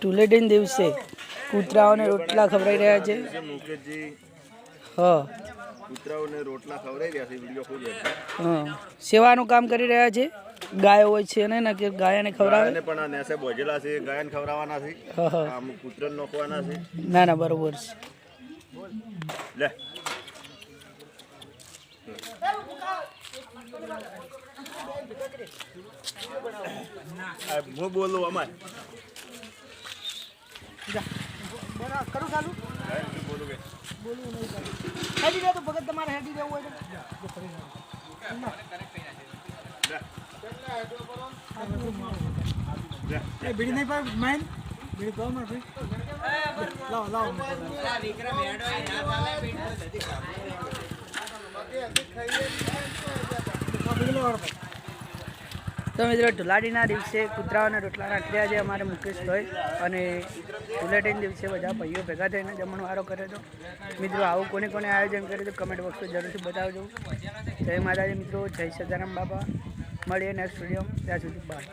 ધૂળેટીના દિવસે કૂતરાઓને રોટલા ખવડાવી રહ્યા છે. હા, કૂતરાઓને રોટલા ખવડાવી રહ્યા છે. વિડિયો ખોલ હા, સેવાનું કામ કરી રહ્યા છે. ગાયો હોય છે ને કે ગાયને ખવડાવે ગાયને પણ આ નેસે બોજેલા છે. ગાયને ખવડાવવાના છે. આમ કૂતરાને નોખવાના છે. ના ના, બરોબર છે. લે હું બોલું અમાર કરું ચાલુ બોલું કે બોલવું નહીં. હેડી રહ્યો તો ભગત તમારે હેડી રહેવું હોય તો બીડી નહીં પાડ માઇન બીડી પાવ માર ભાઈ લાવો લાવો તો મિત્રો ધુલાડીના દિવસે કૂતરાઓને રોટલા નાખી રહ્યા છે અમારે મુકેશભાઈ અને ધુલેટીના દિવસે બધા ભાઈઓ ભેગા થઈને જમણવારો કરે તો મિત્રો આવું કોને કોને આયોજન કરે તો કમેન્ટ બોક્સમાં જરૂરથી બતાવજો. જય માતાજી મિત્રો, જય સદારામ બાબા. મળીએ નેક્સ્ટ વિડીયો. ત્યાં સુધી બાય.